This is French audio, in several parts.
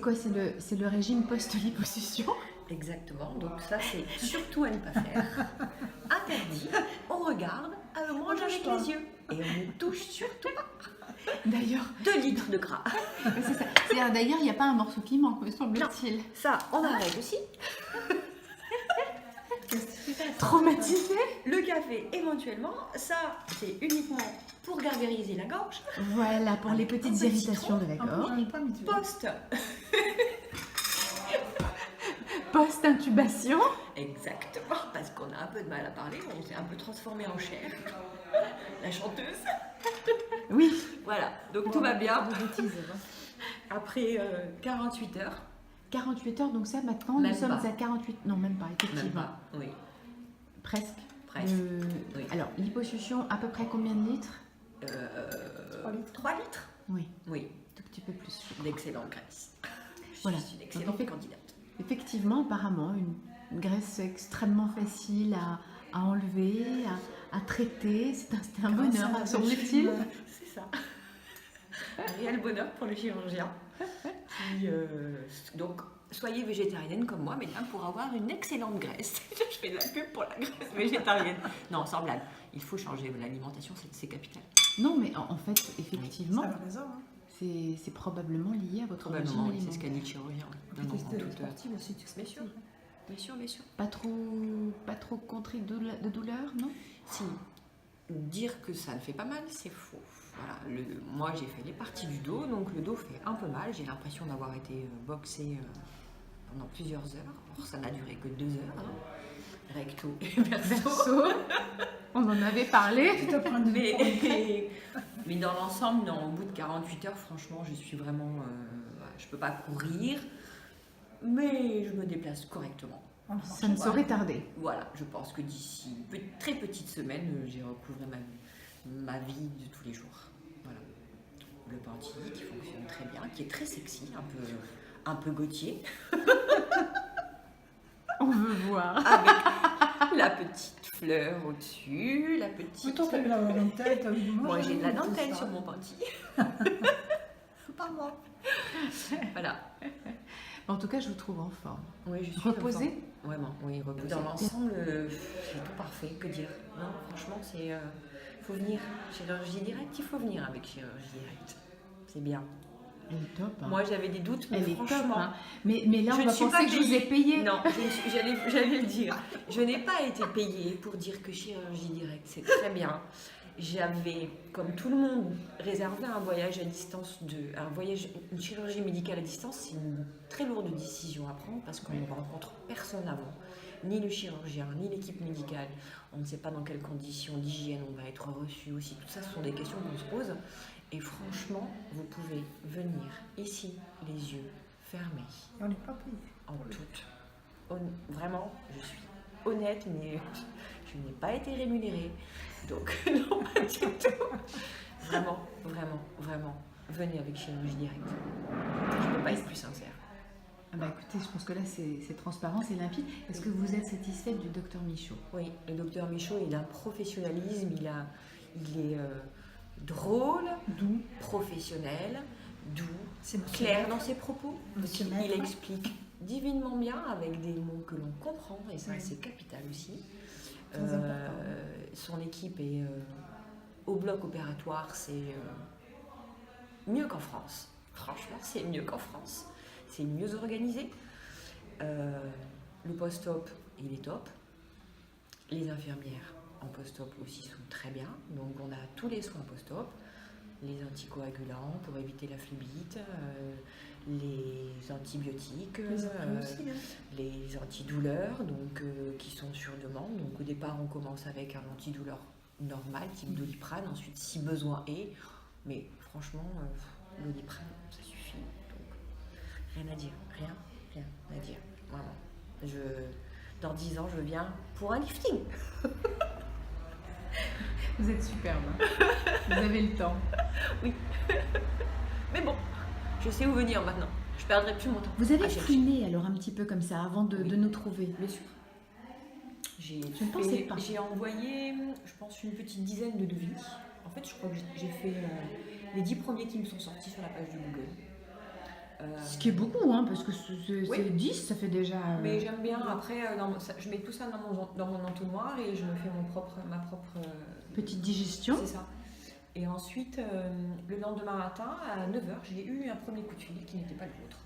quoi? C'est le régime post-liposuction? Exactement, donc ça c'est surtout à ne pas faire. Interdit, on regarde, on mange avec les yeux et on ne touche surtout pas. D'ailleurs, 2 litres de gras. c'est ça. D'ailleurs, il n'y a pas un morceau qui manque, me semble-t-il. Ça, on arrête aussi. Traumatisé? Le café, éventuellement, ça c'est uniquement pour gargariser la gorge. Voilà, pour les petites peu de irritations de la En plus, gorge. j'en ai pas mis dessus. Post-intubation. Exactement, parce qu'on a un peu de mal à parler, on s'est un peu transformé en chair. La chanteuse. Oui. Voilà, donc tout va bien. Des bêtises, hein. Après 48 heures. 48 heures, donc ça maintenant, Même nous sommes pas. à 48... Non, même pas, Même effectivement. pas, oui. Presque. Presque. Oui. Alors, liposuction, à peu près combien de litres? 3 litres. 3 litres. Oui, Oui, un tout petit peu plus. je crois. d'excellente graisse. Voilà. Je suis une excellente Donc, candidate. Effectivement, apparemment, une graisse extrêmement facile à enlever, à traiter. C'était un Grâce bonheur, à la semble-t-il. machine, C'est ça. Un réel bonheur pour le chirurgien. Qui, donc, soyez végétarienne comme moi, mesdames, pour avoir une excellente graisse. Je fais de la pub pour la graisse végétarienne. Non, sans blague. Il faut changer l'alimentation, c'est capital. Non, mais en fait, effectivement, Ça a raison. Hein. c'est probablement lié à votre Probablement, régime oui, c'est ce alimentaire. qu'a dit le chirurgien. Non, non, en C'était toute- sportive aussi, tu Bien sûr. Bien sûr, bien sûr. Pas trop contré de douleur, non? Si, dire que ça ne fait pas mal, c'est faux. Voilà, moi j'ai fait les parties du dos, donc le dos fait un peu mal. J'ai l'impression d'avoir été boxée pendant plusieurs heures. Alors ça n'a duré que 2 heures. Hein. Recto et verso. Verso. On en avait parlé. Tu te prends de Mais dans l'ensemble, non, au bout de 48 heures, franchement, je suis vraiment. Voilà, je peux pas courir, mais je me déplace correctement. Ça ne saurait tarder. Voilà, je pense que d'ici une très petite semaine, j'ai recouvré ma vie de tous les jours. Voilà. Le panty qui fonctionne très bien, qui est très sexy, un peu Gauthier, On veut voir. avec la petite fleur au-dessus, la petite. Toi, t'as eu la dentelle, t'as eu du Moi, j'ai de la tout dentelle ça. sur mon panty. Pas moi. Voilà. En tout cas, je vous trouve en forme. Oui, je suis Reposée? content. Vraiment, oui, reposée. Dans l'ensemble, c'est tout parfait. Que dire? Non, franchement, c'est. Faut venir. Chirurgie directe, il faut venir avec chirurgie directe. C'est bien. Elle est top. Hein. Moi, j'avais des doutes, mais Elle est top. franchement. Hein. Mais là, Je on ne va suis penser pas que je vous ai payé. Non, j'allais le dire. Je n'ai pas été payée pour dire que chirurgie directe, c'est très bien. J'avais, comme tout le monde, réservé un voyage à distance, une chirurgie médicale à distance. C'est une très lourde décision à prendre parce qu'on ne rencontre personne avant, ni le chirurgien, ni l'équipe médicale. On ne sait pas dans quelles conditions d'hygiène on va être reçu aussi. Tout ça, ce sont des questions qu'on se pose. Et franchement, vous pouvez venir ici, les yeux fermés, Et on n'est pas payé. en toute. Vraiment, je suis honnête, mais je n'ai pas été rémunérée. Donc, non, pas du tout. Vraiment, vraiment, vraiment, venez avec chirurgie directe. Je ne peux pas être plus sincère. Ah bah écoutez, je pense que là, c'est transparent, c'est limpide. Est-ce que vous êtes satisfaite du docteur Michaud? Oui, le docteur Michaud, il a un professionnalisme, il est drôle, Doux. professionnel, doux, C'est notre clair maître. dans ses propos. Monsieur Il Maître. explique divinement bien avec des mots que l'on comprend, et ça Oui. c'est capital aussi. Très important. Son équipe est au bloc opératoire, c'est mieux qu'en France. Franchement, c'est mieux qu'en France. C'est mieux organisé. Le post-op, il est top. Les infirmières en post-op aussi sont très bien. Donc on a tous les soins post-op, les anticoagulants pour éviter la phlébite, les antibiotiques, Les autres aussi, hein. les antidouleurs donc, qui sont sur demande. Donc au départ on commence avec un antidouleur normal, type Doliprane, ensuite si besoin est. Mais franchement, Doliprane, ça suffit. Donc rien à dire, rien à dire. Vraiment. Dans 10 ans, je viens pour un lifting. Vous êtes superbe. Hein. Vous avez le temps. Oui. Mais bon, je sais où venir maintenant. Je perdrai plus mon temps. Vous avez à chercher. fouiné alors un petit peu comme ça avant de Oui. nous trouver? Bien sûr. J'ai Je ne pensais pas. J'ai envoyé, je pense, une petite dizaine de devis. En fait, je crois que j'ai fait les 10 premiers qui me sont sortis sur la page de Google. Ce qui est beaucoup, hein, parce que Oui. c'est 10, ça fait déjà... Mais j'aime bien, après, je mets tout ça dans mon entonnoir et je me fais ma propre... Petite digestion. C'est ça. Et ensuite, le lendemain matin, à 9h, j'ai eu un premier coup de fil qui n'était pas le vôtre.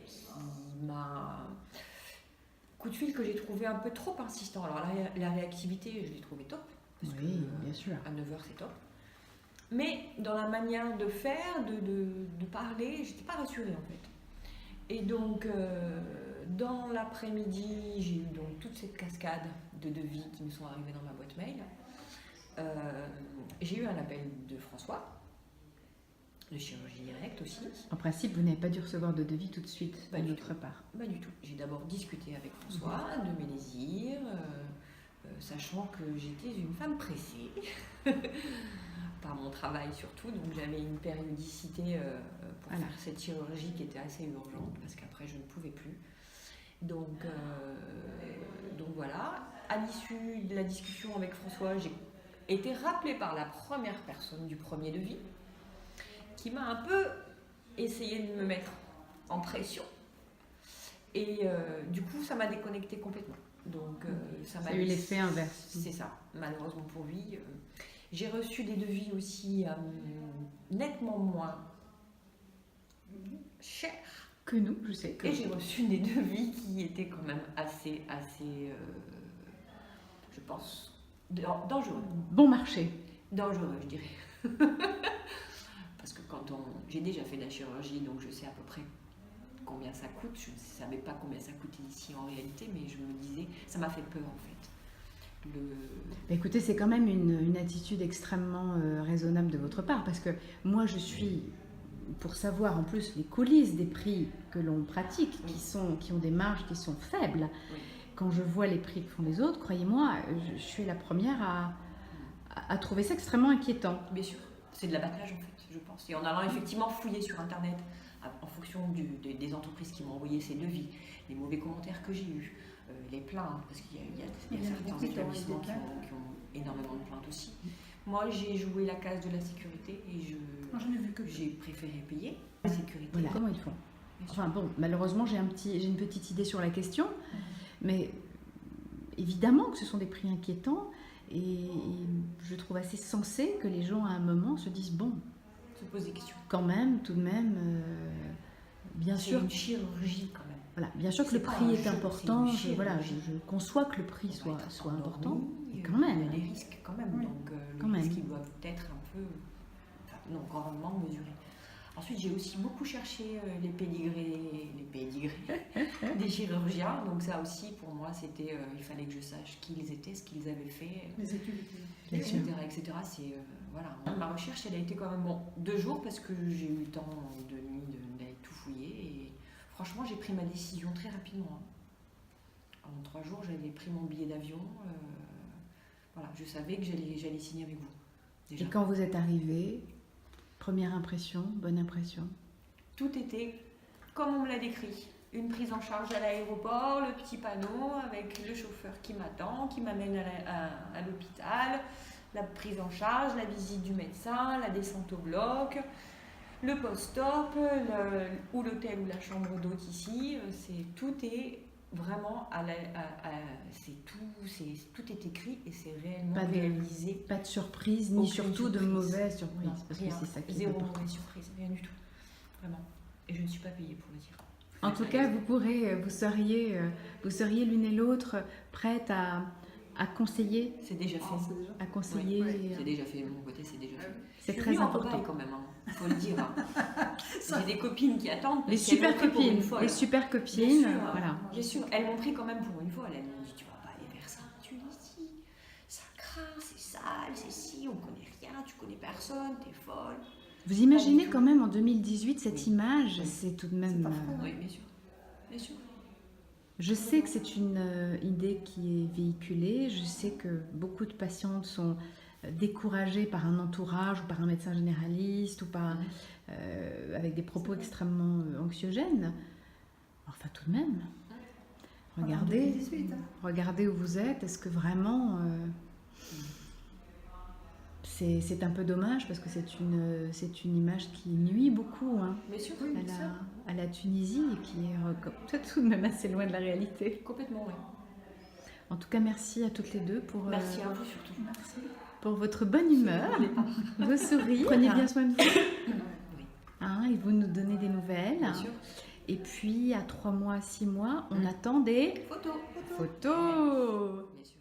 Qui m'a... Coup de fil que j'ai trouvé un peu trop insistant. Alors la réactivité, je l'ai trouvé top. Parce Oui, que, bien sûr. à 9h, c'est top. Mais dans la manière de faire, de parler, j'étais pas rassurée en fait. Et donc, dans l'après-midi, j'ai eu donc toute cette cascade de devis qui me sont arrivés dans ma boîte mail. J'ai eu un appel de François, de chirurgie directe aussi. En principe, vous n'avez pas dû recevoir de devis tout de suite Pas de du notre part. Pas du tout. J'ai d'abord discuté avec François de mes désirs, sachant que j'étais une femme pressée. Par mon travail surtout, donc j'avais une périodicité pour faire cette chirurgie qui était assez urgente parce qu'après je ne pouvais plus. Donc voilà, à l'issue de la discussion avec François, j'ai été rappelée par la première personne du premier devis qui m'a un peu essayé de me mettre en pression et du coup ça m'a déconnectée complètement. Donc ça m'a eu l'effet inverse. C'est ça, malheureusement pour lui. J'ai reçu des devis aussi nettement moins chers Que nous, je sais. et j'ai reçu des devis qui étaient quand même assez je pense, dangereux. Bon marché. Dangereux, je dirais. Parce que j'ai déjà fait de la chirurgie, donc je sais à peu près combien ça coûte. Je ne savais pas combien ça coûtait ici en réalité, mais je me disais, ça m'a fait peur en fait. Écoutez, c'est quand même une attitude extrêmement raisonnable de votre part, parce que moi je suis, pour savoir en plus les coulisses des prix que l'on pratique, qui ont des marges qui sont faibles, quand je vois les prix que font les autres, croyez-moi, je suis la première à trouver ça extrêmement inquiétant. Bien sûr, c'est de l'abattage en fait, je pense. Et en allant effectivement fouiller sur Internet, en fonction des entreprises qui m'ont envoyé ces devis, les mauvais commentaires que j'ai eus, les plaintes, parce qu'il y a certains établissements qui ont énormément de plaintes aussi. Moi, j'ai joué la case de la sécurité et j'ai préféré payer la sécurité. Voilà comment ils font. Enfin bon, malheureusement, j'ai une petite idée sur la question, mais évidemment que ce sont des prix inquiétants et je trouve assez sensé que les gens à un moment se disent bon, se pose des questions. Quand même, tout de même, bien sûr. C'est une chirurgie quand même. Voilà, bien sûr que le prix est important. Je conçois que le prix soit important, mais quand même. Il y a des risques quand même, donc les risques ils doivent être un peu, grandement mesurés. Ensuite, j'ai aussi beaucoup cherché les pédigrés des chirurgiens. Donc ça aussi, pour moi, c'était, il fallait que je sache qui ils étaient, ce qu'ils avaient fait, les études, etc. C'est voilà. Ma recherche, elle a été quand même 2 jours parce que j'ai eu le temps de nuit d'aller tout fouiller. Et franchement, j'ai pris ma décision très rapidement. En 3 jours, j'avais pris mon billet d'avion. Voilà, je savais que j'allais signer avec vous. Déjà. Et quand vous êtes arrivé, première impression, bonne impression? Tout était comme on me l'a décrit. Une prise en charge à l'aéroport, le petit panneau avec le chauffeur qui m'attend, qui m'amène à l'hôpital, la prise en charge, la visite du médecin, la descente au bloc, le post-op, ou l'hôtel ou la chambre d'hôte ici. Tout est vraiment tout est écrit et c'est réellement réalisé. Pas de surprise, ni surtout de mauvaises surprises. Non, parce rien, que c'est ça qui est zéro important. mauvaise surprise, rien du tout. Vraiment. Et je ne suis pas payée pour le dire. En tout cas, vous seriez l'une et l'autre prête à conseiller. C'est déjà fait. À conseiller. Oui, c'est déjà fait de mon côté, c'est déjà fait. C'est très important quand même, il faut le dire. J'ai des copines qui attendent. Les super copines, les super copines, voilà. Bien sûr, elles m'ont pris quand même pour une fois. Elles m'ont dit, tu vas pas aller vers ça. Tu es ici, ça craint, c'est sale, c'est si, on connaît rien, tu connais personne, t'es folle. Vous imaginez quand même en 2018 cette image, c'est tout de même... Oui, bien sûr. Bien sûr. Je sais que c'est une idée qui est véhiculée, je sais que beaucoup de patientes sont découragées par un entourage ou par un médecin généraliste ou par, avec des propos extrêmement anxiogènes. Enfin tout de même, regardez où vous êtes, est-ce que vraiment c'est un peu dommage parce que c'est une image qui nuit beaucoup hein, Bien sûr, à la Tunisie et qui est peut-être tout de même assez loin de la réalité. complètement, oui. En tout cas, merci à toutes les deux Merci à vous surtout. Merci. pour votre bonne humeur, vos sourires. Prenez bien soin de vous. Oui, Hein, et vous nous donnez des nouvelles. bien sûr. Et puis, à 3 mois, 6 mois, on attend des Photo. photos. Bien sûr.